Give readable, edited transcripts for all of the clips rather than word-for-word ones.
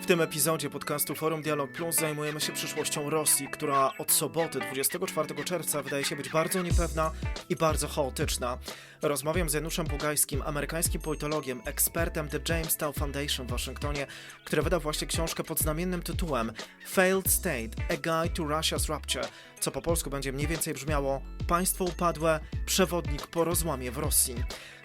W tym epizodzie podcastu Forum Dialog Plus zajmujemy się przyszłością Rosji, która od soboty 24 czerwca wydaje się być bardzo niepewna i bardzo chaotyczna. Rozmawiam z Januszem Bugajskim, amerykańskim politologiem, ekspertem The Jamestown Foundation w Waszyngtonie, który wydał właśnie książkę pod znamiennym tytułem Failed State – A Guide to Russia's Rupture, co po polsku będzie mniej więcej brzmiało Państwo upadłe, przewodnik po rozłamie w Rosji.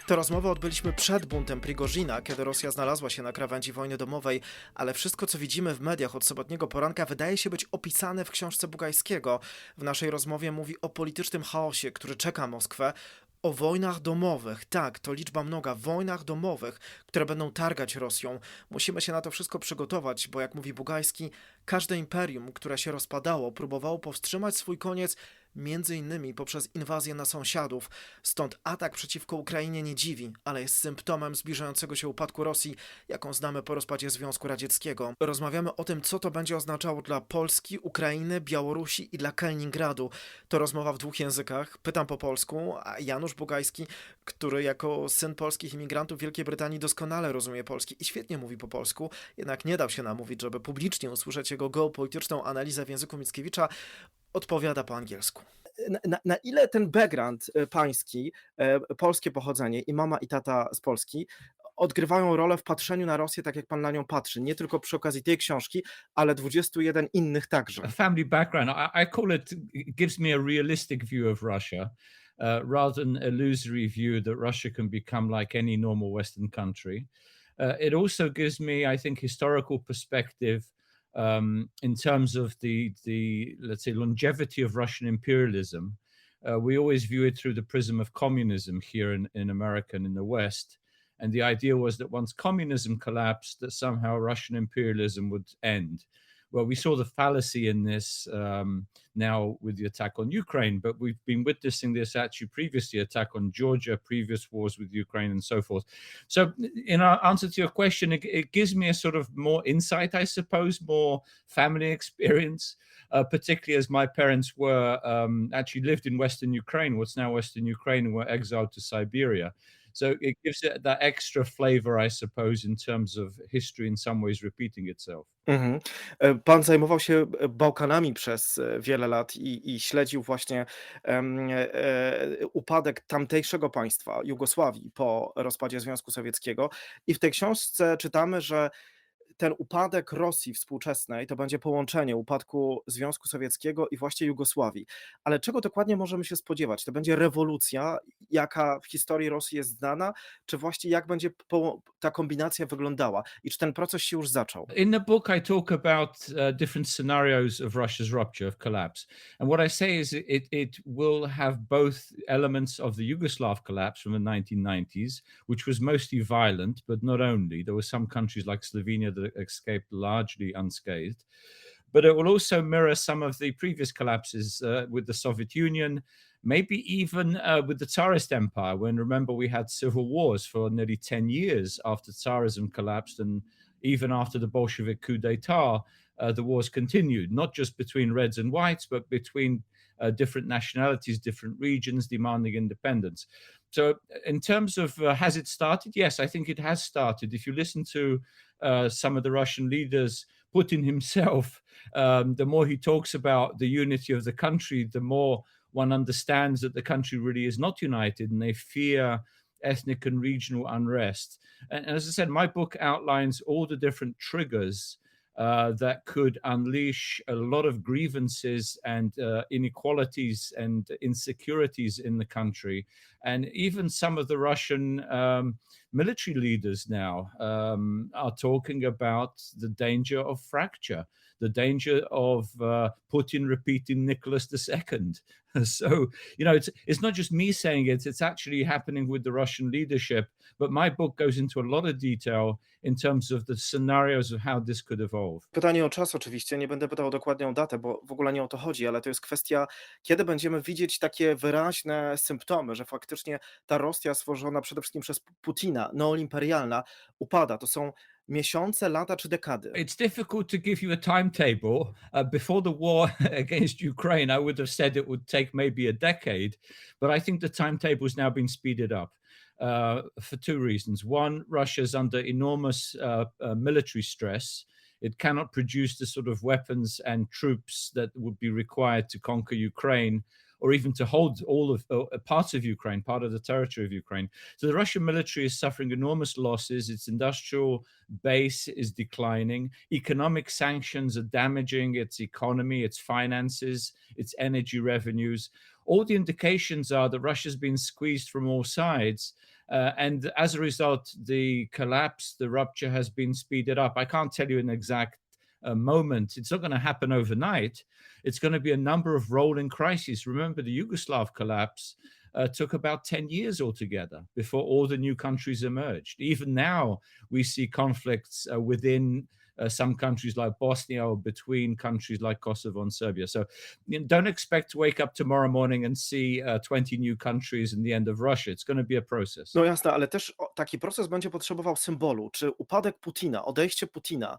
Tę rozmowę odbyliśmy przed buntem Prigozina, kiedy Rosja znalazła się na krawędzi wojny domowej, ale wszystko, co widzimy w mediach od sobotniego poranka, wydaje się być opisane w książce Bugajskiego. W naszej rozmowie mówi o politycznym chaosie, który czeka Moskwę, o wojnach domowych. Tak, to liczba mnoga, wojnach domowych, które będą targać Rosją. Musimy się na to wszystko przygotować, bo jak mówi Bugajski, każde imperium, które się rozpadało, próbowało powstrzymać swój koniec między innymi poprzez inwazję na sąsiadów. Stąd atak przeciwko Ukrainie nie dziwi, ale jest symptomem zbliżającego się upadku Rosji, jaką znamy po rozpadzie Związku Radzieckiego. Rozmawiamy o tym, co to będzie oznaczało dla Polski, Ukrainy, Białorusi i dla Kaliningradu. To rozmowa w dwóch językach. Pytam po polsku, a Janusz Bugajski, który jako syn polskich imigrantów w Wielkiej Brytanii doskonale rozumie polski i świetnie mówi po polsku, jednak nie dał się namówić, żeby publicznie usłyszeć jego geopolityczną analizę w języku Mickiewicza, odpowiada po angielsku. Na ile ten background pański, polskie pochodzenie i mama i tata z Polski odgrywają rolę w patrzeniu na Rosję tak, jak pan na nią patrzy, nie tylko przy okazji tej książki, ale 21 innych także? A family background, I call it gives me a realistic view of Russia, rather than an illusory view that Russia can become like any normal Western country. It also gives me, I think, historical perspective in terms of the let's say longevity of Russian imperialism. We always view it through the prism of communism here in America and in the West. And the idea was that once communism collapsed, that somehow Russian imperialism would end. Well, we saw the fallacy in this now with the attack on Ukraine, but we've been witnessing this actually previously, attack on Georgia, previous wars with Ukraine and so forth. So in answer to your question, it gives me a sort of more insight, I suppose, more family experience, particularly as my parents were actually lived in Western Ukraine, what's now Western Ukraine, and were exiled to Siberia. So it gives it that extra flavor, I suppose, in terms of history in some ways repeating itself. Mhm. Pan zajmował się Bałkanami przez wiele lat i śledził właśnie upadek tamtejszego państwa, Jugosławii, po rozpadzie Związku Sowieckiego. I w tej książce czytamy, że ten upadek Rosji współczesnej to będzie połączenie upadku Związku Sowieckiego i właśnie Jugosławii. Ale czego dokładnie możemy się spodziewać? To będzie rewolucja, jaka w historii Rosji jest znana, czy właśnie jak będzie ta kombinacja wyglądała i czy ten proces się już zaczął? In the book, I talk about different scenarios of Russia's rupture, of collapse. And what I say is it will have both elements of the Yugoslav collapse from the 1990s, which was mostly violent, but not only. There were some countries like Slovenia that escaped largely unscathed. But it will also mirror some of the previous collapses with the Soviet Union, maybe even with the Tsarist Empire, when remember we had civil wars for nearly 10 years after Tsarism collapsed, and even after the Bolshevik coup d'etat, the wars continued, not just between Reds and Whites, but between different nationalities, different regions demanding independence. So in terms of has it started? Yes, I think it has started. If you listen to some of the Russian leaders, Putin himself, the more he talks about the unity of the country, the more one understands that the country really is not united, and they fear ethnic and regional unrest. And as I said, my book outlines all the different triggers that could unleash a lot of grievances and inequalities and insecurities in the country. And even some of the Russian military leaders now are talking about the danger of fracture, the danger of Putin repeating Nicholas II. So, you know, it's not just me saying it, it's actually happening with the Russian leadership. But my book goes into a lot of detail in terms of the scenarios of how this could evolve. Pytanie o czas oczywiście, nie będę pytał dokładnie o datę, bo w ogóle nie o to chodzi, ale to jest kwestia, kiedy będziemy widzieć takie wyraźne symptomy, że faktycznie ta Rosja stworzona przede wszystkim przez Putina, neolimperialna, upada. To są miesiące, lata czy dekady? It's difficult to give you a timetable. Before the war against Ukraine, I would have said it would take maybe a decade, but I think the timetable has now been speeded up for two reasons. One, Russia is under enormous military stress. It cannot produce the sort of weapons and troops that would be required to conquer Ukraine, or even to hold all of parts of Ukraine, part of the territory of Ukraine. So the Russian military is suffering enormous losses. Its industrial base is declining. Economic sanctions are damaging its economy, its finances, its energy revenues. All the indications are that Russia's been squeezed from all sides. And as a result, the collapse, the rupture has been speeded up. I can't tell you an exact moment. It's not going to happen overnight. It's going to be a number of rolling crises. Remember, the Yugoslav collapse took about 10 years altogether before all the new countries emerged. Even now, we see conflicts within some countries like Bosnia, or between countries like Kosovo and Serbia. So don't expect to wake up tomorrow morning and see 20 new countries and the end of Russia. It's going to be a process. No jasne, ale też taki proces będzie potrzebował symbolu. Czy upadek Putina, odejście Putina,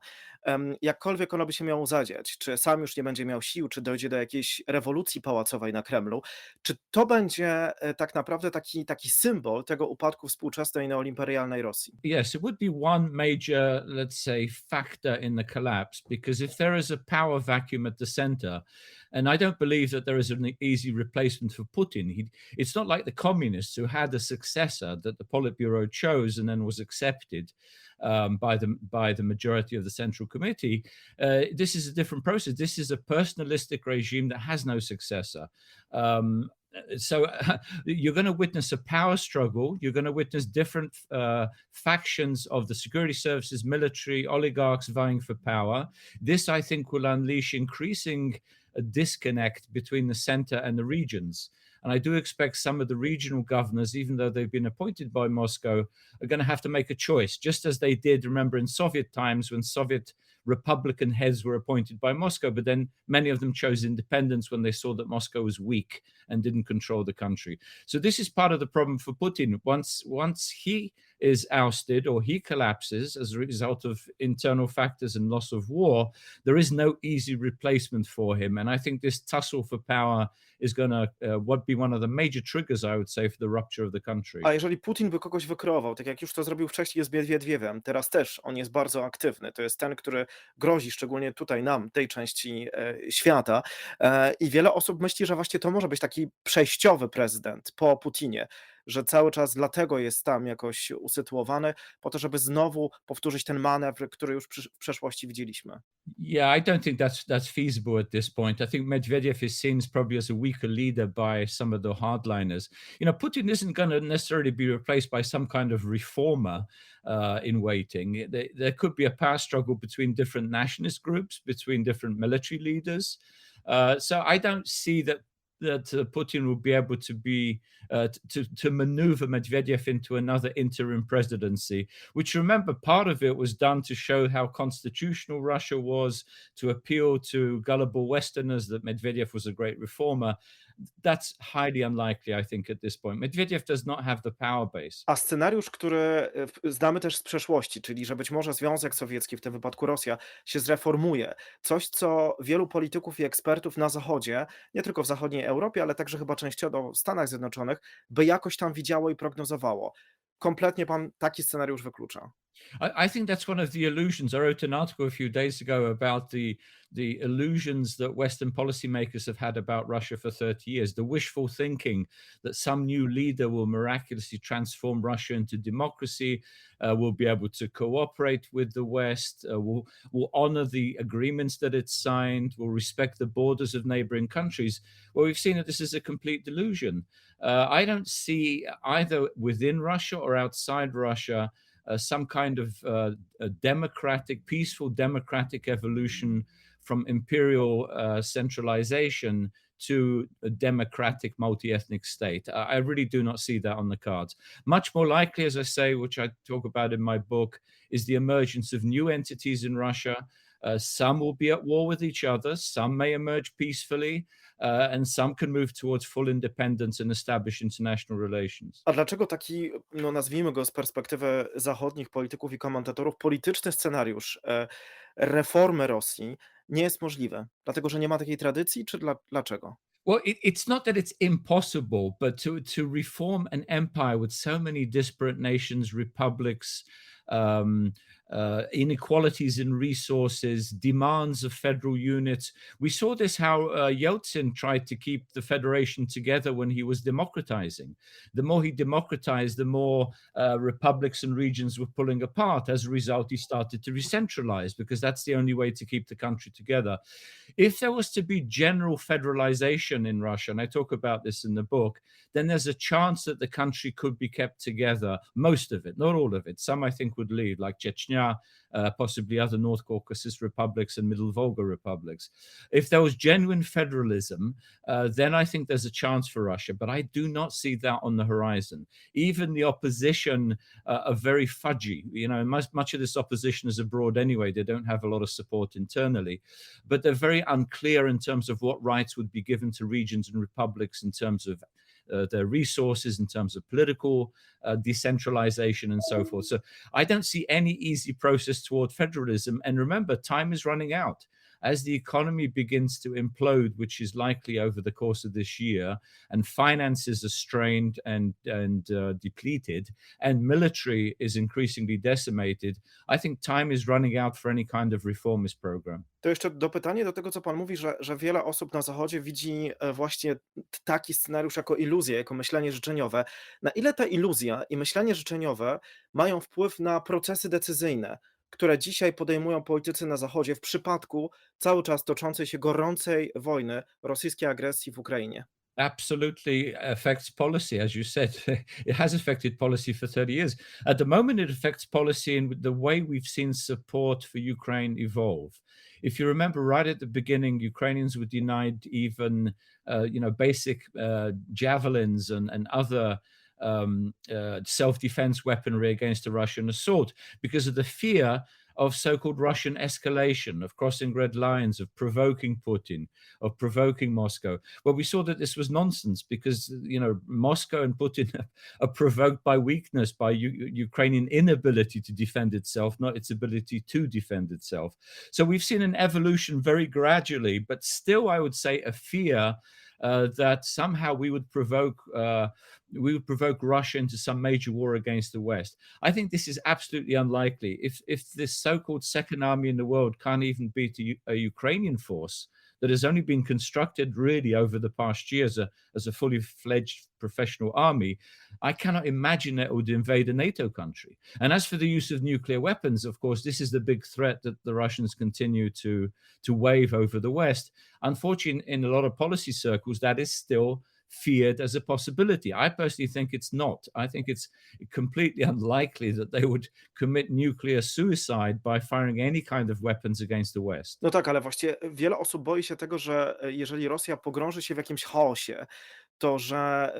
jakkolwiek ono by się miało zadziać, czy sam już nie będzie miał sił, czy dojdzie do jakiejś rewolucji pałacowej na Kremlu, czy to będzie tak naprawdę taki symbol tego upadku współczesnej neolimperialnej Rosji? Yes, it would be one major, let's say, factor in the collapse, because if there is a power vacuum at the center, and I don't believe that there is an easy replacement for Putin. It's not like the communists who had a successor that the Politburo chose and then was accepted by the majority of the Central Committee. This is a different process. This is a personalistic regime that has no successor. So you're going to witness a power struggle. You're going to witness different factions of the security services, military, oligarchs vying for power. This, I think, will unleash increasing disconnect between the center and the regions. And I do expect some of the regional governors, even though they've been appointed by Moscow, are going to have to make a choice, just as they did, remember, in Soviet times when Soviet Republican heads were appointed by Moscow, but then many of them chose independence when they saw that Moscow was weak and didn't control the country. So this is part of the problem for Putin. Once he is ousted or he collapses as a result of internal factors and loss of war, there is no easy replacement for him. And I think this tussle for power is going to be one of the major triggers, I would say, for the rupture of the country. A jeżeli Putin by kogoś wykreował, tak jak już to zrobił wcześniej z Miedwiediewem, teraz też on jest bardzo aktywny. To jest ten, który grozi szczególnie tutaj nam, tej części świata. I wiele osób myśli, że właśnie to może być taki przejściowy prezydent po Putinie, że cały czas dlatego jest tam jakoś usytuowany, po to, żeby znowu powtórzyć ten manewr, który już w przeszłości widzieliśmy. Yeah, I don't think that's feasible at this point. I think Medvedev is seen probably as a weaker leader by some of the hardliners. Putin isn't going to necessarily be replaced by some kind of reformer in waiting. There could be a power struggle between different nationalist groups, between different military leaders. So I don't see that Putin will be able to to maneuver Medvedev into another interim presidency, which, remember, part of it was done to show how constitutional Russia was, to appeal to gullible Westerners that Medvedev was a great reformer. That's highly unlikely, I think, at this point. Medvedev does not have the power base. A scenariusz, który znamy też z przeszłości, czyli że być może Związek Sowiecki, w tym wypadku Rosja, się zreformuje. Coś, co wielu polityków i ekspertów na Zachodzie, nie tylko w zachodniej Europie, ale także chyba częściowo w Stanach Zjednoczonych, by jakoś tam widziało i prognozowało. Kompletnie pan taki scenariusz wyklucza. I think that's one of the illusions. I wrote an article a few days ago about the illusions that Western policymakers have had about Russia for 30 years. The wishful thinking that some new leader will miraculously transform Russia into democracy, will be able to cooperate with the West, will honor the agreements that it's signed, will respect the borders of neighboring countries. Well, we've seen that this is a complete delusion. I don't see either within Russia or outside Russia some kind of a democratic, peaceful democratic evolution from imperial centralization to a democratic multi-ethnic state. I really do not see that on the cards. Much more likely, as I say, which I talk about in my book, is the emergence of new entities in Russia. Some will be at war with each other, some may emerge peacefully, and some can move towards full independence and establish international relations. A dlaczego taki, no nazwijmy go z perspektywy zachodnich polityków i komentatorów, polityczny scenariusz reformy Rosji nie jest możliwy? Dlatego, że nie ma takiej tradycji, czy dlaczego? Well, it's not that it's impossible, but to reform an empire with so many disparate nations, republics, inequalities in resources, demands of federal units. We saw this how Yeltsin tried to keep the federation together when he was democratizing. The more he democratized, the more republics and regions were pulling apart. As a result, he started to re-centralize because that's the only way to keep the country together. If there was to be general federalization in Russia, and I talk about this in the book, then there's a chance that the country could be kept together, most of it, not all of it. Some I think would leave, like Chechnya, possibly other North Caucasus republics and Middle Volga republics. If there was genuine federalism, then I think there's a chance for Russia, but I do not see that on the horizon. Even the opposition are very fudgy. You know, much of this opposition is abroad anyway. They don't have a lot of support internally, but they're very unclear in terms of what rights would be given to regions and republics in terms of their resources, in terms of political decentralization and so forth. So I don't see any easy process toward federalism. And remember, time is running out. As the economy begins to implode, which is likely over the course of this year, and finances are strained and depleted, and military is increasingly decimated, I think time is running out for any kind of reformist program. To jeszcze dopytanie do tego, co pan mówi, że wiele osób na Zachodzie widzi właśnie taki scenariusz jako iluzję, jako myślenie życzeniowe. Na ile ta iluzja i myślenie życzeniowe mają wpływ na procesy decyzyjne, które dzisiaj podejmują politycy na Zachodzie w przypadku cały czas toczącej się gorącej wojny, rosyjskiej agresji w Ukrainie? Absolutely affects policy, as you said. It has affected policy for 30 years. At the moment, it affects policy in the way we've seen support for Ukraine evolve. If you remember, right at the beginning, Ukrainians were denied even, basic javelins and other self-defense weaponry against a Russian assault because of the fear of so-called Russian escalation, of crossing red lines, of provoking Putin, of provoking Moscow. Well, we saw that this was nonsense because, Moscow and Putin are provoked by weakness, by Ukrainian inability to defend itself, not its ability to defend itself. So we've seen an evolution very gradually, but still, I would say, a fear that somehow we would provoke Russia into some major war against the West. I think this is absolutely unlikely. If this so-called second army in the world can't even beat a Ukrainian force that has only been constructed really over the past year as a fully fledged professional army, I cannot imagine that it would invade a NATO country. And as for the use of nuclear weapons, of course, this is the big threat that the Russians continue to wave over the West. Unfortunately, in a lot of policy circles, that is still feared as a possibility. I personally think it's not. I think it's completely unlikely that they would commit nuclear suicide by firing any kind of weapons against the West. No tak, ale właściwie wiele osób boi się tego, że jeżeli Rosja pogrąży się w jakimś chaosie, to że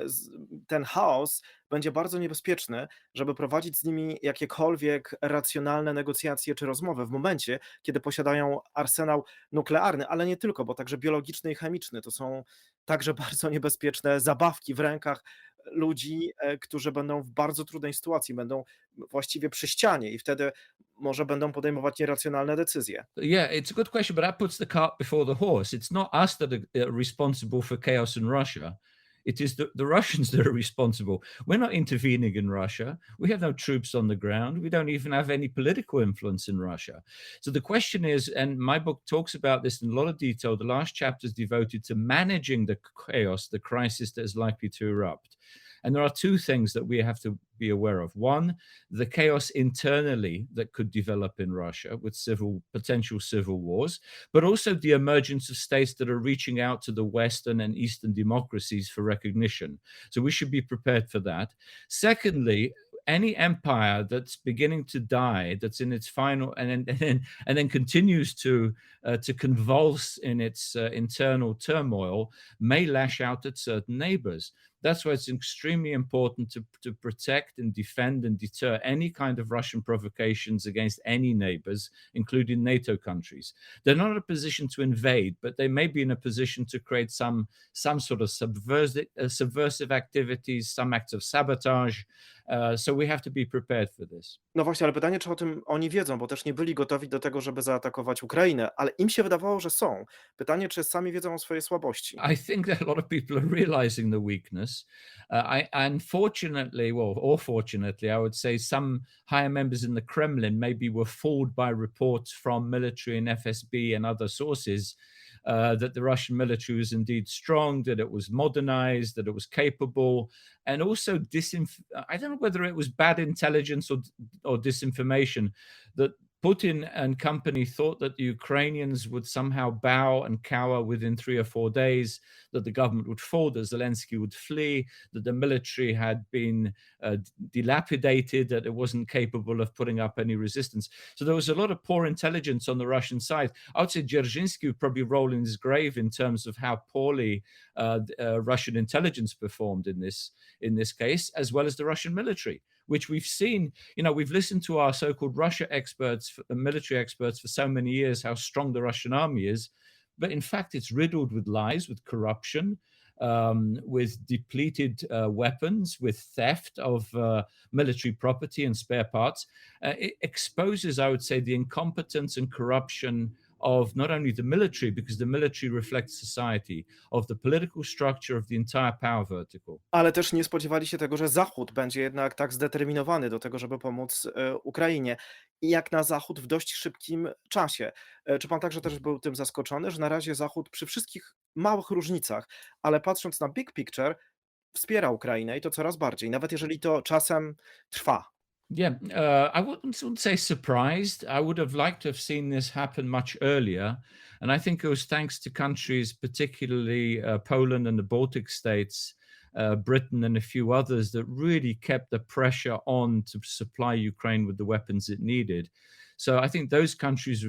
ten chaos będzie bardzo niebezpieczny, żeby prowadzić z nimi jakiekolwiek racjonalne negocjacje czy rozmowy w momencie, kiedy posiadają arsenał nuklearny, ale nie tylko, bo także biologiczny i chemiczny. To są także bardzo niebezpieczne zabawki w rękach ludzi, którzy będą w bardzo trudnej sytuacji, będą właściwie przy ścianie i wtedy może będą podejmować nieracjonalne decyzje. Yeah, it's a good question, but that puts the cart before the horse. It's not us that are responsible for chaos in Russia. It is the Russians that are responsible. We're not intervening in Russia. We have no troops on the ground. We don't even have any political influence in Russia. So the question is, and my book talks about this in a lot of detail, the last chapter is devoted to managing the chaos, the crisis that is likely to erupt. And there are two things that we have to be aware of. One, the chaos internally that could develop in Russia with potential civil wars, but also the emergence of states that are reaching out to the Western and Eastern democracies for recognition. So we should be prepared for that. Secondly, any empire that's beginning to die, that's in its final, and then continues to convulse in its internal turmoil, may lash out at certain neighbors. That's why it's extremely important to protect and defend and deter any kind of Russian provocations against any neighbors, including NATO countries. They're not in a position to invade, but they may be in a position to create some sort of subversive activities, some acts of sabotage, So we have to be prepared for this. No właśnie, ale pytanie, czy o tym oni wiedzą, bo też nie byli gotowi do tego, żeby zaatakować Ukrainę, ale im się wydawało, że są. Pytanie, czy sami wiedzą o swojej słabości. I think that a lot of people are realizing the weakness. Unfortunately, well, or fortunately, I would say some higher members in the Kremlin maybe were fooled by reports from military and FSB and other sources that the Russian military was indeed strong, that it was modernized, that it was capable, and also I don't know whether it was bad intelligence or disinformation that Putin and company thought that the Ukrainians would somehow bow and cower within 3 or 4 days, that the government would fall, that Zelensky would flee, that the military had been dilapidated, that it wasn't capable of putting up any resistance. So there was a lot of poor intelligence on the Russian side. I would say Dzerzhinsky would probably roll in his grave in terms of how poorly Russian intelligence performed in this case, as well as the Russian military, which we've seen. We've listened to our so-called Russia experts, military experts for so many years, how strong the Russian army is. But in fact, it's riddled with lies, with corruption, with depleted weapons, with theft of military property and spare parts. It exposes, I would say, the incompetence and corruption of not only the military, because the military reflects society, of the political structure of the entire power vertical. Ale też nie spodziewali się tego, że Zachód będzie jednak tak zdeterminowany do tego, żeby pomóc Ukrainie. I jak na Zachód w dość szybkim czasie. Czy pan także też był tym zaskoczony, że na razie Zachód przy wszystkich małych różnicach, ale patrząc na big picture, wspiera Ukrainę i to coraz bardziej, nawet jeżeli to czasem trwa? Yeah, I wouldn't say surprised. I would have liked to have seen this happen much earlier. And I think it was thanks to countries, particularly Poland and the Baltic states, Britain and a few others, that really kept the pressure on to supply Ukraine with the weapons it needed. So I think those countries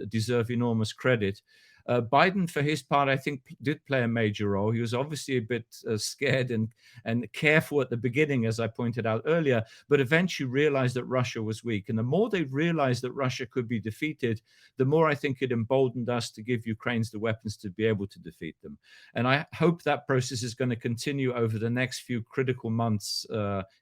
deserve enormous credit. Biden, for his part, I think did play a major role. He was obviously a bit scared and careful at the beginning, as I pointed out earlier, but eventually realized that Russia was weak. And the more they realized that Russia could be defeated, the more I think it emboldened us to give Ukrainians the weapons to be able to defeat them. And I hope that process is going to continue over the next few critical months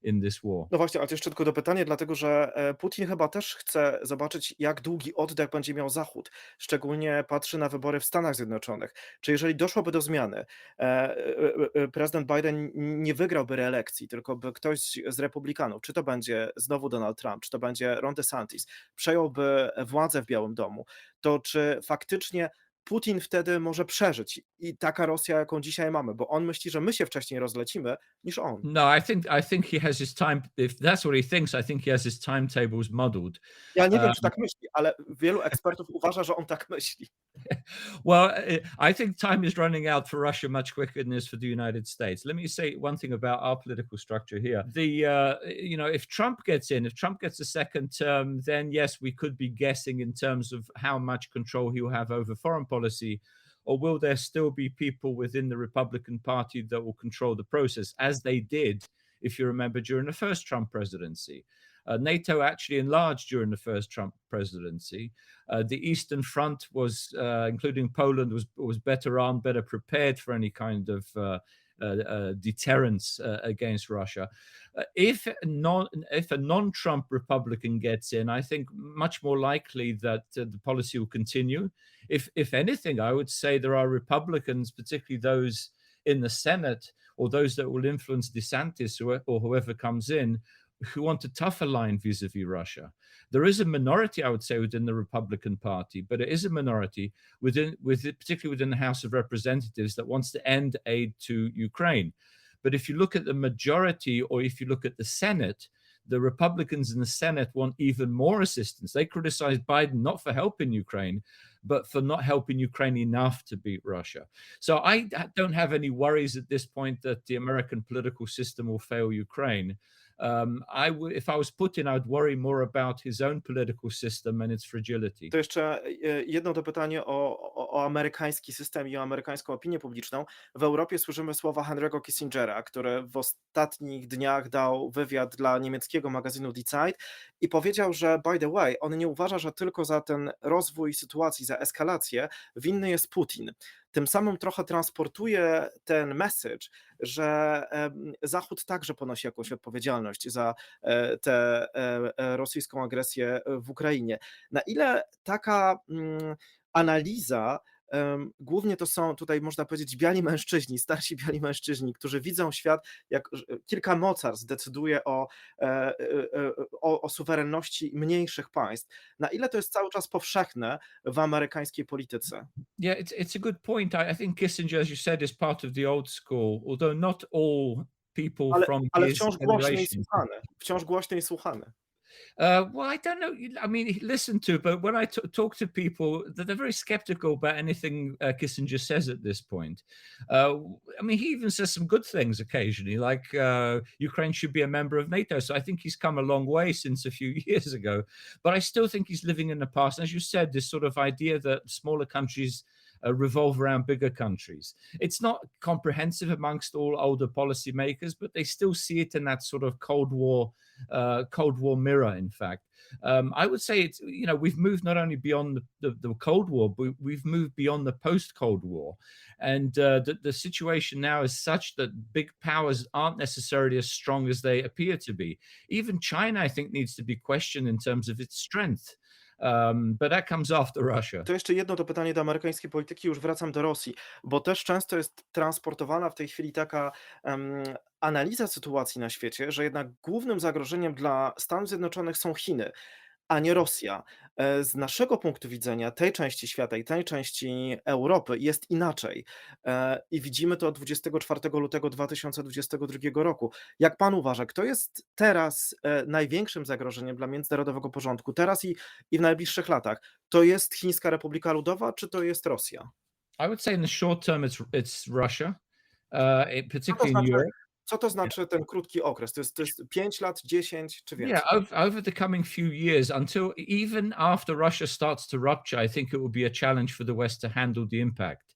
in this war. No właśnie, ale to jeszcze tylko dopytanie, dlatego że Putin chyba też chce zobaczyć, jak długi oddech będzie miał Zachód. Szczególnie patrzy na wybory w Stanach Zjednoczonych. Czy jeżeli doszłoby do zmiany, prezydent Biden nie wygrałby reelekcji, tylko by ktoś z republikanów, czy to będzie znowu Donald Trump, czy to będzie Ron DeSantis, przejąłby władzę w Białym Domu, to czy faktycznie Putin wtedy może przeżyć i taka Rosja, jaką dzisiaj mamy, bo on myśli, że my się wcześniej rozlecimy niż on. No, I think he has his time. If that's what he thinks, I think he has his timetables muddled. Ja nie wiem, czy tak myśli, ale wielu ekspertów uważa, że on tak myśli. Well, I think time is running out for Russia much quicker than it is for the United States. Let me say one thing about our political structure here. If Trump gets a second term, then yes, we could be guessing in terms of how much control he'll have over foreign policy. Or will there still be people within the Republican Party that will control the process, as they did, if you remember, during the first Trump presidency? NATO actually enlarged during the first Trump presidency. The Eastern Front was, including Poland, was better armed, better prepared for any kind of deterrence against Russia. If a non-Trump Republican gets in, I think much more likely that the policy will continue. If anything, I would say there are Republicans, particularly those in the Senate or those that will influence DeSantis or whoever comes in, who want a tougher line vis-a-vis Russia. There is a minority, I would say, within the Republican Party, but it is a minority particularly within the House of Representatives, that wants to end aid to Ukraine. But if you look at the majority, or if you look at the Senate, the Republicans in the Senate want even more assistance. They criticize Biden not for helping Ukraine, but for not helping Ukraine enough to beat Russia. So I don't have any worries at this point that the American political system will fail Ukraine. If I was Putin, I would worry more about his own political system and its fragility. To jeszcze jedno dopytanie o amerykański system i o amerykańską opinię publiczną. W Europie słyszymy słowa Henry'ego Kissingera, który w ostatnich dniach dał wywiad dla niemieckiego magazynu Die Zeit i powiedział, że by the way, on nie uważa, że tylko za ten rozwój sytuacji, za eskalację winny jest Putin. tym samym trochę transportuje ten message, że Zachód także ponosi jakąś odpowiedzialność za tę rosyjską agresję w Ukrainie. Na ile taka analiza, głównie to są tutaj, można powiedzieć, biali mężczyźni, starsi biali mężczyźni, którzy widzą świat, jak kilka mocarstw decyduje o suwerenności mniejszych państw. Na ile to jest cały czas powszechne w amerykańskiej polityce? Yeah, it's a good point. I think Kissinger, as you said, is part of the old school, although not all people Ale, from ale his wciąż głośniej generation. słuchane, wciąż głośniej słuchane. Well, I don't know. I mean, listen to, but when I talk to people, they're very skeptical about anything Kissinger says at this point. I mean, he even says some good things occasionally, like Ukraine should be a member of NATO. So I think he's come a long way since a few years ago. But I still think he's living in the past. And as you said, this sort of idea that smaller countries revolve around bigger countries. It's not comprehensive amongst all older policymakers, but they still see it in that sort of Cold War mirror. In fact, I would say it's, we've moved not only beyond the Cold War, but we've moved beyond the post-Cold War, and the situation now is such that big powers aren't necessarily as strong as they appear to be. Even China, I think, needs to be questioned in terms of its strength. But that comes after Russia. To jeszcze jedno to pytanie do amerykańskiej polityki, już wracam do Rosji, bo też często jest transportowana w tej chwili taka analiza sytuacji na świecie, że jednak głównym zagrożeniem dla Stanów Zjednoczonych są Chiny, a nie Rosja. Z naszego punktu widzenia tej części świata i tej części Europy jest inaczej. I widzimy to od 24 lutego 2022 roku. Jak pan uważa, kto jest teraz największym zagrożeniem dla międzynarodowego porządku, teraz i w najbliższych latach? To jest Chińska Republika Ludowa, czy to jest Rosja? I would say in the short term, it's Russia, Co to particularly in znaczy, Europe. co to znaczy ten krótki okres? To jest 5 lat, 10 czy Yeah, więcej? over the coming few years, until even after Russia starts to rupture, I think it will be a challenge for the West to handle the impact.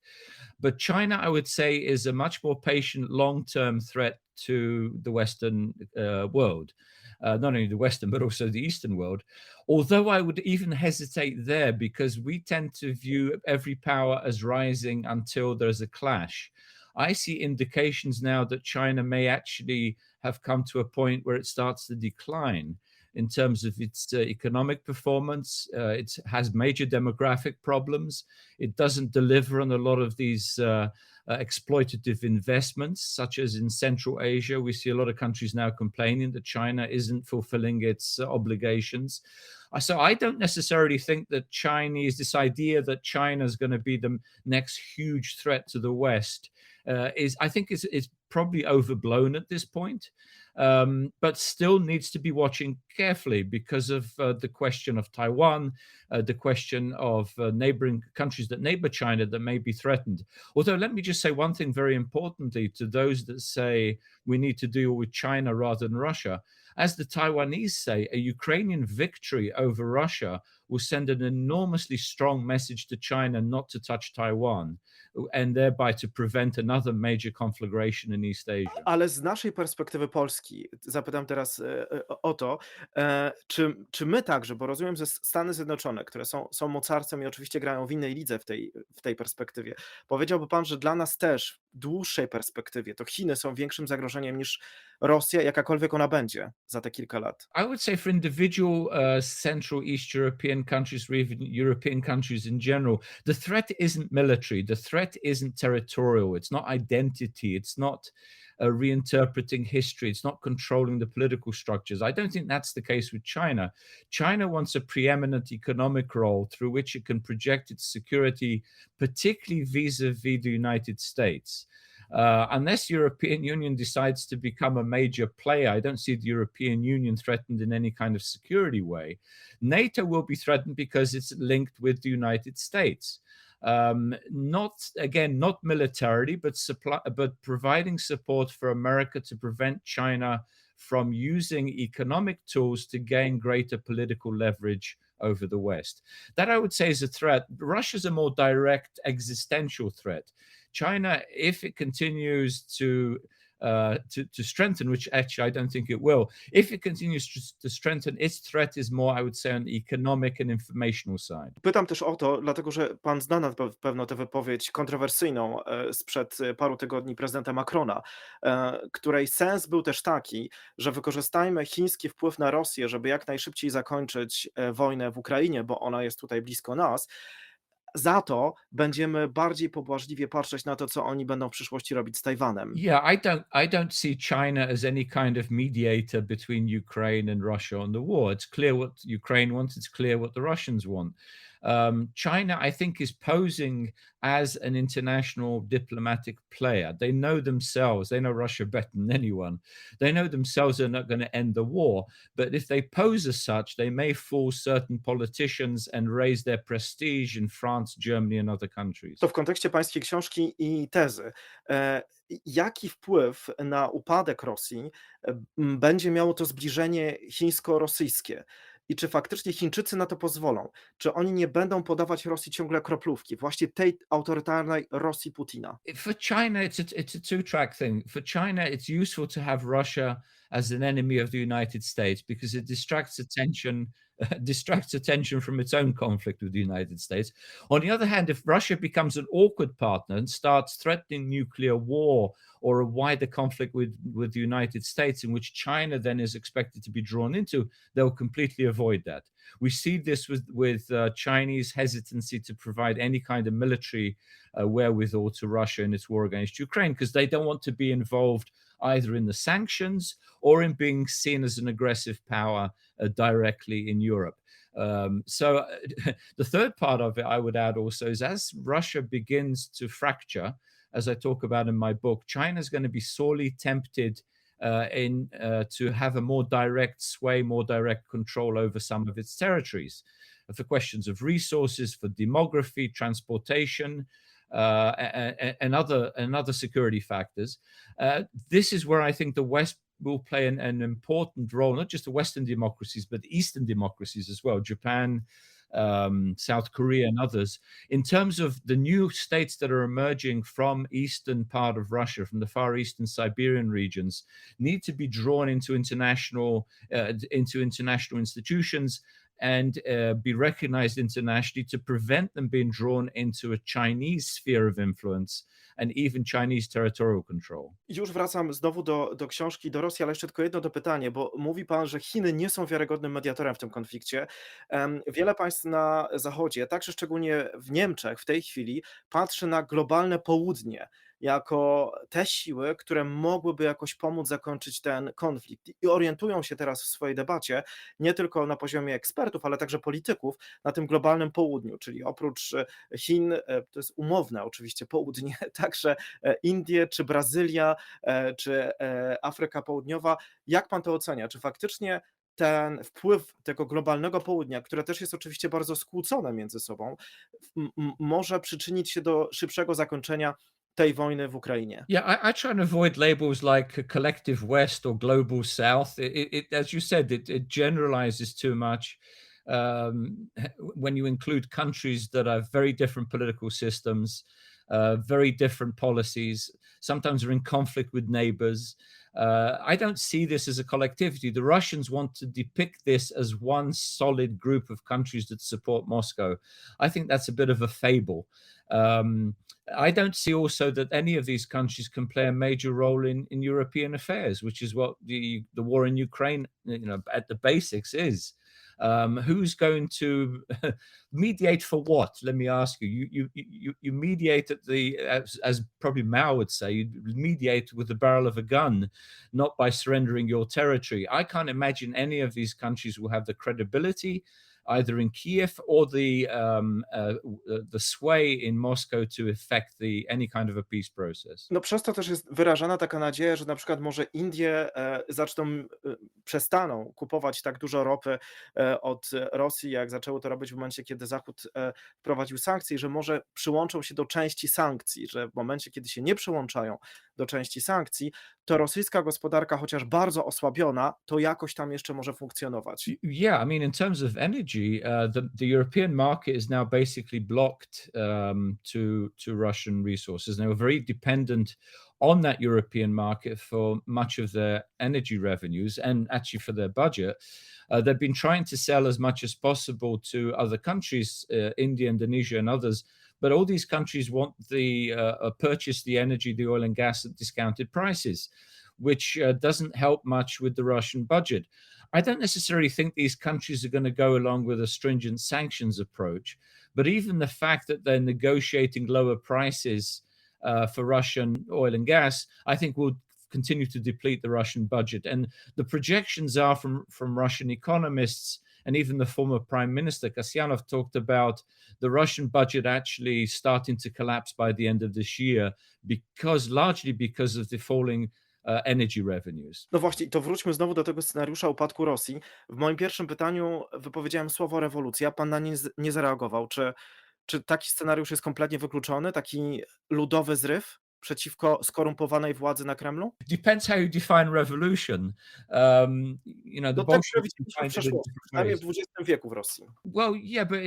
But China, I would say, is a much more patient, long-term threat to the Western world. Not only the Western, but also the Eastern world. Although I would even hesitate there because we tend to view every power as rising until there's a clash. I see indications now that China may actually have come to a point where it starts to decline in terms of its economic performance. It has major demographic problems. It doesn't deliver on a lot of these exploitative investments, such as in Central Asia. We see a lot of countries now complaining that China isn't fulfilling its obligations. So I don't necessarily think that this idea that China is going to be the next huge threat to the West is probably overblown at this point, but still needs to be watching carefully because of the question of Taiwan, the question of neighboring countries that neighbor China that may be threatened. Although, let me just say one thing very importantly to those that say we need to deal with China rather than Russia. As the Taiwanese say, a Ukrainian victory over Russia will send an enormously strong message to China not to touch Taiwan, and thereby to prevent another major conflagration in East Asia. Ale z naszej perspektywy Polski, zapytam teraz o to, czy my także, bo rozumiem, że Stany Zjednoczone, które są mocarstwem i oczywiście grają w innej lidze w tej perspektywie, powiedziałby pan, że dla nas też w dłuższej perspektywie to Chiny są większym zagrożeniem niż Rosja, jakakolwiek ona będzie za te kilka lat? I would say for individual Central East European countries, or even European countries in general, the threat isn't military. The threat isn't territorial. It's not identity. It's not reinterpreting history. It's not controlling the political structures. I don't think that's the case with China. China wants a preeminent economic role through which it can project its security, particularly vis-a-vis the United States. Unless European Union decides to become a major player, I don't see the European Union threatened in any kind of security way. NATO will be threatened because it's linked with the United States. Not militarily, but providing support for America to prevent China from using economic tools to gain greater political leverage over the West. That, I would say, is a threat. Russia's a more direct existential threat. China, if it continues to to strengthen, which actually I don't think it will. If it continues to strengthen, its threat is more, I would say, on the economic and informational side. Pytam też o to, dlatego że pan zna na pewno tę wypowiedź kontrowersyjną sprzed paru tygodni prezydenta Macrona, której sens był też taki, że wykorzystajmy chiński wpływ na Rosję, żeby jak najszybciej zakończyć wojnę w Ukrainie, bo ona jest tutaj blisko nas. Za to będziemy bardziej pobłażliwie patrzeć na to, co oni będą w przyszłości robić z Tajwanem. Yeah, I don't see China as any kind of mediator between Ukraine and Russia on the war. It's clear what Ukraine wants. It's clear what the Russians want. China, I think, is posing as an international diplomatic player. They know themselves. They know Russia better than anyone. They know themselves they're not going to end the war. But if they pose as such, they may fool certain politicians and raise their prestige in France, Germany, and other countries. To w kontekście pańskiej książki i tezy, jaki wpływ na upadek Rosji będzie miało to zbliżenie chińsko-rosyjskie? I czy faktycznie Chińczycy na to pozwolą? Czy oni nie będą podawać Rosji ciągle kroplówki, właśnie tej autorytarnej Rosji Putina? For China, it's a two-track thing. For China, it's useful to have Russia as an enemy of the United States because it distracts attention from its own conflict with the United States. On the other hand, if Russia becomes an awkward partner and starts threatening nuclear war or a wider conflict with the United States, in which China then is expected to be drawn into, they'll completely avoid that. We see this with Chinese hesitancy to provide any kind of military wherewithal to Russia in its war against Ukraine, because they don't want to be involved either in the sanctions or in being seen as an aggressive power directly in Europe. So the third part of it, I would add also, is as Russia begins to fracture, as I talk about in my book, China's going to be sorely tempted to have a more direct sway, more direct control over some of its territories for questions of resources, for demography, transportation, and other security factors. This is where I think the West will play an important role, not just the Western democracies, but Eastern democracies as well, Japan, South Korea, and others, in terms of the new states that are emerging from eastern part of Russia, from the Far East and Siberian regions, need to be drawn into international institutions and be recognized internationally to prevent them being drawn into a Chinese sphere of influence and even Chinese territorial control. Już wracam znowu do książki, do Rosji, ale jeszcze tylko jedno pytanie, bo mówi pan, że Chiny nie są wiarygodnym mediatorem w tym konflikcie. Wiele państw na Zachodzie, także szczególnie w Niemczech w tej chwili, patrzy na globalne południe jako te siły, które mogłyby jakoś pomóc zakończyć ten konflikt. I orientują się teraz w swojej debacie nie tylko na poziomie ekspertów, ale także polityków na tym globalnym południu, czyli oprócz Chin, to jest umowne oczywiście południe, także Indie, czy Brazylia, czy Afryka Południowa. Jak pan to ocenia? Czy faktycznie ten wpływ tego globalnego południa, które też jest oczywiście bardzo skłócone między sobą, może przyczynić się do szybszego zakończenia tej wojny w Ukrainie? Yeah, I try and avoid labels like a collective West or global South. As you said, it generalizes too much. When you include countries that have very different political systems, very different policies, sometimes are in conflict with neighbors. I don't see this as a collectivity. The Russians want to depict this as one solid group of countries that support Moscow. I think that's a bit of a fable. I don't see also that any of these countries can play a major role in European affairs, which is what the war in Ukraine, at the basics is. Who's going to mediate for what? Let me ask you. You mediate as probably Mao would say, you mediate with the barrel of a gun, not by surrendering your territory. I can't imagine any of these countries will have the credibility either in Kiev or the sway in Moscow to effect any kind of a peace process. No przez to też jest wyrażana taka nadzieja, że na przykład może Indie przestaną kupować tak dużo ropy od Rosji, jak zaczęły to robić w momencie, kiedy Zachód wprowadził sankcje, i że może przyłączą się do części sankcji, że w momencie, kiedy się nie przyłączają do części sankcji, to rosyjska gospodarka, chociaż bardzo osłabiona, to jakoś tam jeszcze może funkcjonować. Yeah, I mean, in terms of energy, the European market is now basically blocked to Russian resources. They were very dependent on that European market for much of their energy revenues and actually for their budget. They've been trying to sell as much as possible to other countries, India, Indonesia, and others. But all these countries want the purchase the energy, the oil and gas at discounted prices, which doesn't help much with the Russian budget. I don't necessarily think these countries are going to go along with a stringent sanctions approach, but even the fact that they're negotiating lower prices for Russian oil and gas, I think will continue to deplete the Russian budget. And the projections are from Russian economists, and even the former Prime Minister Kasyanov talked about the Russian budget actually starting to collapse by the end of this year, largely because of the falling energy revenues. No właśnie, to wróćmy znowu do tego scenariusza upadku Rosji. W moim pierwszym pytaniu wypowiedziałem słowo rewolucja, pan na nie nie zareagował. Czy taki scenariusz jest kompletnie wykluczony, taki ludowy zryw przeciwko skorumpowanej władzy na Kremlu? Depends how you define revolution. The No tak, które Bolsheviks widzieliśmy w defined it a przeszłości, different przynajmniej w ways. XX wieku w Rosji. Well, yeah, but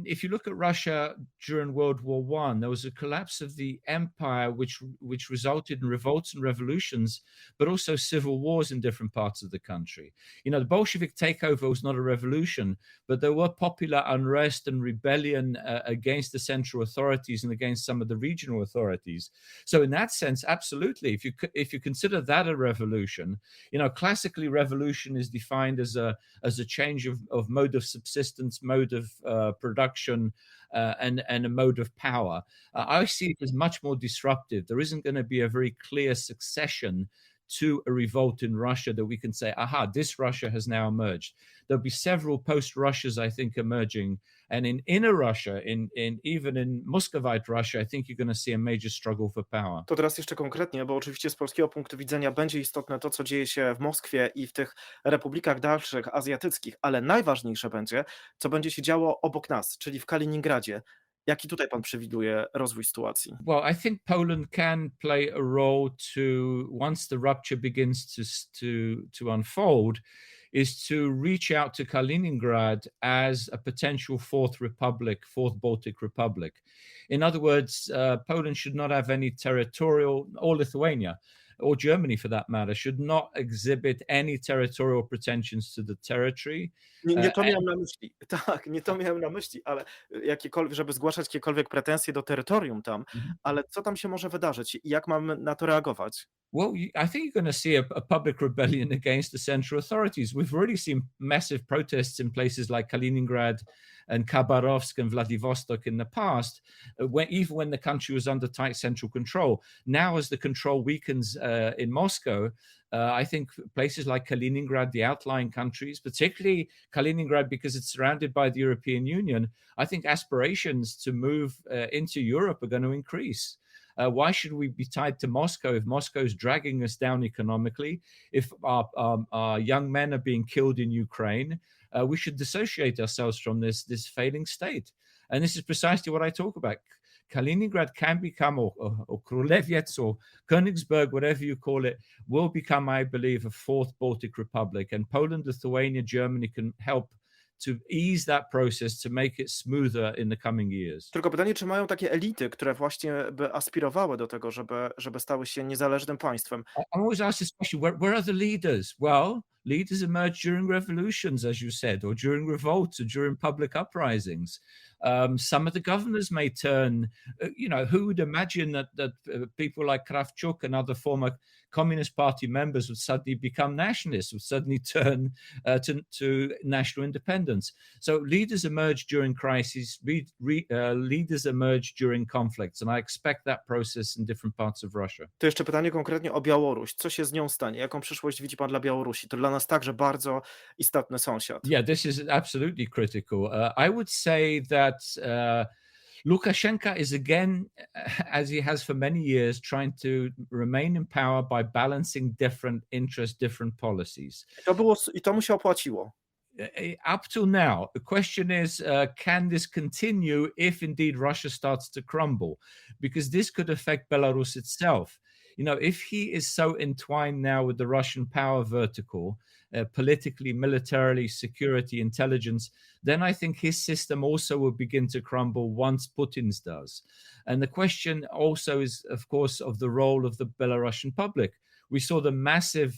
if you look at Russia during World War One, there was a collapse of the empire, which resulted in revolts and revolutions, but also civil wars in different parts of the country. The Bolshevik takeover was not a revolution, but there were popular unrest and rebellion against the central authorities and against some of the regional authorities. So, in that sense, absolutely, if you consider that a revolution, classically revolution is defined as a change of mode of subsistence, mode of production, and a mode of power. I see it as much more disruptive. There isn't going to be a very clear succession to a revolt in Russia that we can say, aha, this Russia has now emerged. There'll be several post-Russias, I think, emerging. And in inner Russia, even in Muscovite Russia, I think you're going to see a major struggle for power. To teraz jeszcze konkretnie, bo oczywiście z polskiego punktu widzenia będzie istotne to, co dzieje się w Moskwie i w tych republikach dalszych azjatyckich, ale najważniejsze będzie, co będzie się działo obok nas, czyli w Kaliningradzie. Jaki tutaj pan przewiduje rozwój sytuacji? Well, I think Poland can play a role once the rupture begins to unfold, is to reach out to Kaliningrad as a potential fourth Baltic republic. In other words, Poland should not have any territorial, or Lithuania, or Germany for that matter, should not exhibit any territorial pretensions to the territory. Nie to miałem na myśli. Tak, nie to miałem na myśli, ale żeby zgłaszać jakiekolwiek pretensje do terytorium tam, ale co tam się może wydarzyć i jak mamy na to reagować? Well, I think you're going to see a public rebellion against the central authorities. We've already seen massive protests in places like Kaliningrad and Khabarovsk and Vladivostok in the past, even when the country was under tight central control. Now, as the control weakens in Moscow, I think places like Kaliningrad, the outlying countries, particularly Kaliningrad because it's surrounded by the European Union, I think aspirations to move into Europe are going to increase. Why should we be tied to Moscow if Moscow is dragging us down economically? If our young men are being killed in Ukraine, we should dissociate ourselves from this failing state. And this is precisely what I talk about. Kaliningrad can become, or Kruleviets, or Königsberg, whatever you call it, will become, I believe, a fourth Baltic republic. And Poland, Lithuania, Germany can help to ease that process, to make it smoother in the coming years. Tylko pytanie, czy mają takie elity, które właśnie by aspirowały do tego, żeby stały się niezależnym państwem? I'm always asked this question, where are the leaders? Well, leaders emerge during revolutions, as you said, or during revolts, or during public uprisings. Some of the governors may turn, who would imagine that people like Kravchuk and other former Communist Party members would suddenly become nationalists, would suddenly turn to national independence. So leaders emerge during crises, leaders emerge during conflicts, and I expect that process in different parts of Russia. To jeszcze pytanie konkretnie o Białoruś. Co się z nią stanie? Jaką przyszłość widzi pan dla Białorusi? To dla nas także bardzo istotny sąsiad. Yeah, this is absolutely critical. I would say that Lukashenko is again, as he has for many years, trying to remain in power by balancing different interests, different policies. I to mu się opłaciło. Up till now, the question is, can this continue if indeed Russia starts to crumble? Because this could affect Belarus itself. If he is so entwined now with the Russian power vertical, politically, militarily, security, intelligence, then I think his system also will begin to crumble once Putin's does. And the question also is, of course, of the role of the Belarusian public. We saw the massive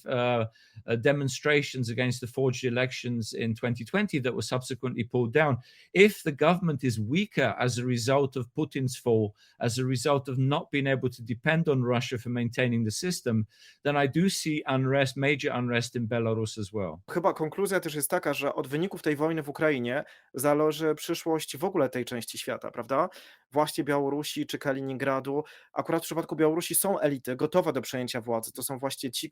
demonstrations against the forged elections in 2020 that were subsequently pulled down. If the government is weaker as a result of Putin's fall, as a result of not being able to depend on Russia for maintaining the system, then I do see unrest, major unrest in Belarus as well. Chyba konkluzja też jest taka, że od wyników tej wojny w Ukrainie zależy przyszłość w ogóle tej części świata, prawda? Właśnie Białorusi czy Kaliningradu. Akurat w przypadku Białorusi są elity gotowe do przejęcia władzy. To są właśnie ci,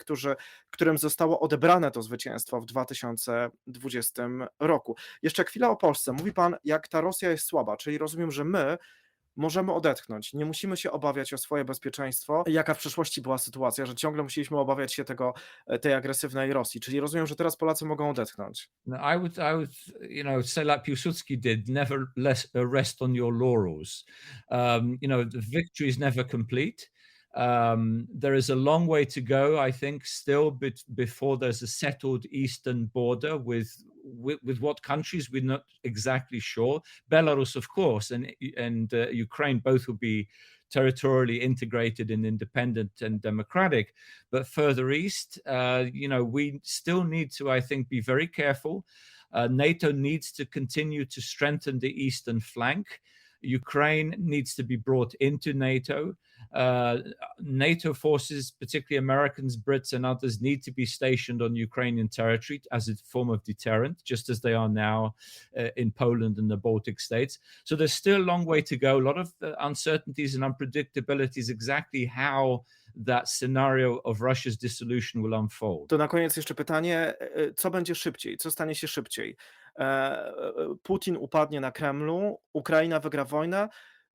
którym zostało odebrane to zwycięstwo w 2020 roku. Jeszcze chwila o Polsce. Mówi pan, jak ta Rosja jest słaba, czyli rozumiem, że my możemy odetchnąć, nie musimy się obawiać o swoje bezpieczeństwo. Jaka w przeszłości była sytuacja, że ciągle musieliśmy obawiać się tej agresywnej Rosji, czyli rozumiem, że teraz Polacy mogą odetchnąć. No, I would, say like Piłsudski did, never rest on your laurels. The victory is never complete. There is a long way to go, I think, still before there's a settled eastern border with what countries we're not exactly sure. Belarus, of course, and Ukraine both will be territorially integrated and independent and democratic. But further east, we still need to, I think, be very careful. NATO needs to continue to strengthen the eastern flank. Ukraine needs to be brought into NATO. NATO forces, particularly Americans, Brits, and others, need to be stationed on Ukrainian territory as a form of deterrent, just as they are now in Poland and the Baltic states. So there's still a long way to go, a lot of uncertainties and unpredictabilities exactly how that scenario of Russia's dissolution will unfold. To na koniec jeszcze pytanie, co będzie szybciej, co stanie się szybciej? Putin upadnie na Kremlu, Ukraina wygra wojnę,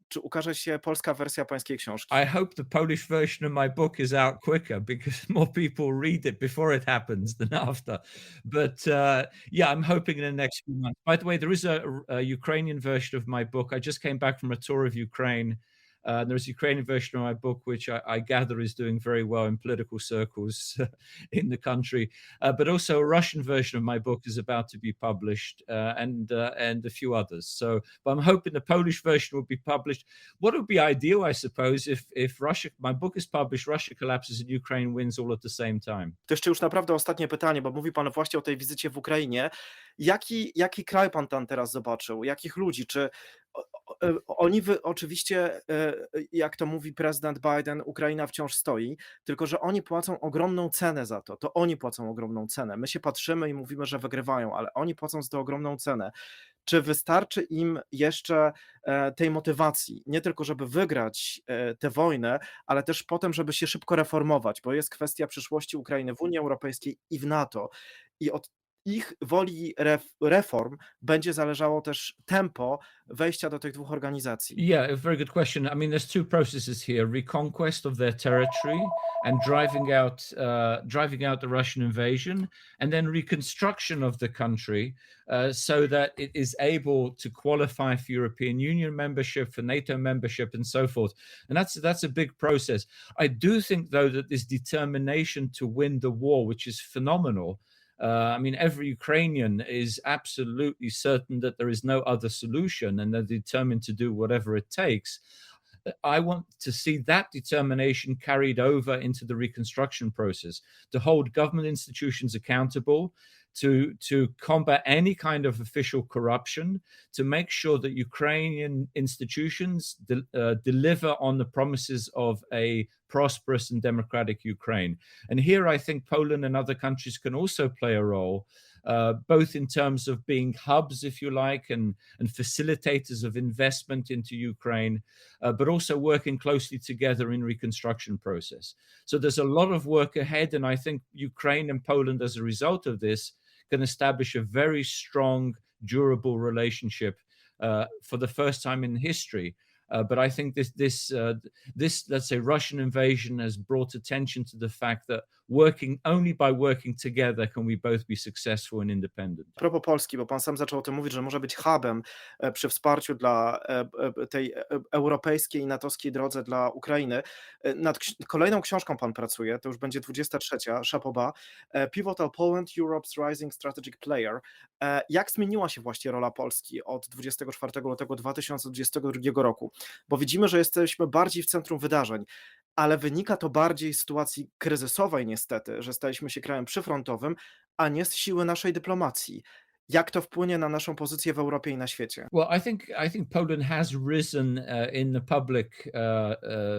czy ukaże się polska wersja pańskiej książki? I hope the Polish version of my book is out quicker because more people read it before it happens than after. But I'm hoping in the next few months. By the way, there is a Ukrainian version of my book. I just came back from a tour of Ukraine. There's a Ukrainian version of my book, which I gather is doing very well in political circles in the country. But also a Russian version of my book is about to be published, and a few others. But I'm hoping the Polish version will be published. What would be ideal, I suppose, if my book is published, Russia collapses and Ukraine wins all at the same time. To jeszcze już naprawdę ostatnie pytanie, bo mówi pan właśnie o tej wizycie w Ukrainie. Jaki kraj pan tam teraz zobaczył? Jakich ludzi? Czy oni oczywiście, jak to mówi prezydent Biden, Ukraina wciąż stoi, tylko że oni płacą ogromną cenę za to. To oni płacą ogromną cenę. My się patrzymy i mówimy, że wygrywają, ale oni płacą za to ogromną cenę. Czy wystarczy im jeszcze tej motywacji, nie tylko żeby wygrać tę wojnę, ale też potem, żeby się szybko reformować, bo jest kwestia przyszłości Ukrainy w Unii Europejskiej i w NATO. I od ich woli reform będzie zależało też tempo wejścia do tych dwóch organizacji. Yeah, a very good question. I mean, there's two processes here: reconquest of their territory and driving out the Russian invasion, and then reconstruction of the country so that it is able to qualify for European Union membership, for NATO membership, and so forth. And that's a big process. I do think, though, that this determination to win the war, which is phenomenal. Every Ukrainian is absolutely certain that there is no other solution and they're determined to do whatever it takes. I want to see that determination carried over into the reconstruction process, to hold government institutions accountable, to combat any kind of official corruption, to make sure that Ukrainian institutions deliver on the promises of a prosperous and democratic Ukraine. And here I think Poland and other countries can also play a role, both in terms of being hubs, if you like, and facilitators of investment into Ukraine, but also working closely together in reconstruction process. So there's a lot of work ahead, and I think Ukraine and Poland, as a result of this, can establish a very strong, durable relationship for the first time in history. But I think this, let's say, Russian invasion has brought attention to the fact that only by working together can we both be successful and independent. A propos Polski, bo pan sam zaczął o tym mówić, że może być hubem przy wsparciu dla tej europejskiej i natowskiej drodze dla Ukrainy. Nad kolejną książką pan pracuje, to już będzie 23, Szapoba, Pivotal Poland, Europe's Rising Strategic Player. Jak zmieniła się właśnie rola Polski od 24 lutego 2022 roku? Bo widzimy, że jesteśmy bardziej w centrum wydarzeń, ale wynika to bardziej z sytuacji kryzysowej niestety, że staliśmy się krajem przyfrontowym, a nie z siły naszej dyplomacji. Jak to wpłynie na naszą pozycję w Europie i na świecie? Well, I think Poland has risen in the public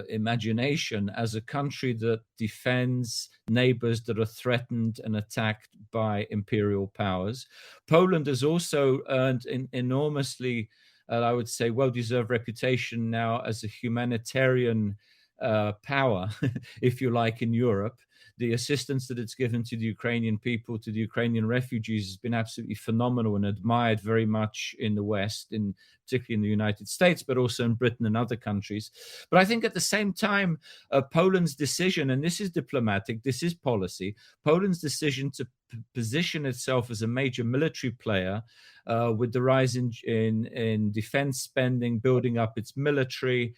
imagination as a country that defends neighbors that are threatened and attacked by imperial powers. Poland has also earned an enormously, I would say, well-deserved reputation now as a humanitarian power, if you like, in Europe. The assistance that it's given to the Ukrainian people, to the Ukrainian refugees, has been absolutely phenomenal and admired very much in the West, particularly in the United States, but also in Britain and other countries. But I think at the same time, Poland's decision, and this is diplomatic, this is policy, Poland's decision to position itself as a major military player with the rise in defense spending, building up its military,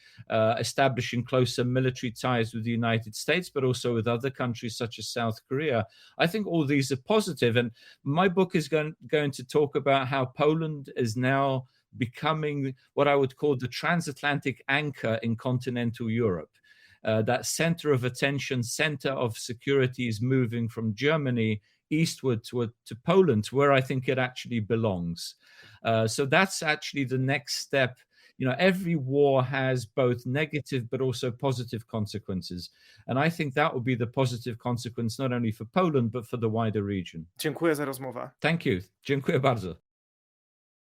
establishing closer military ties with the United States, but also with other countries such as South Korea. I think all these are positive. And my book is going to talk about how Poland is now becoming what I would call the transatlantic anchor in continental Europe. That center of attention, center of security is moving from Germany eastward to Poland, where I think it actually belongs. So that's actually the next step. Every war has both negative but also positive consequences. And I think that will be the positive consequence not only for Poland, but for the wider region. Dziękuję za rozmowę. Thank you. Dziękuję bardzo.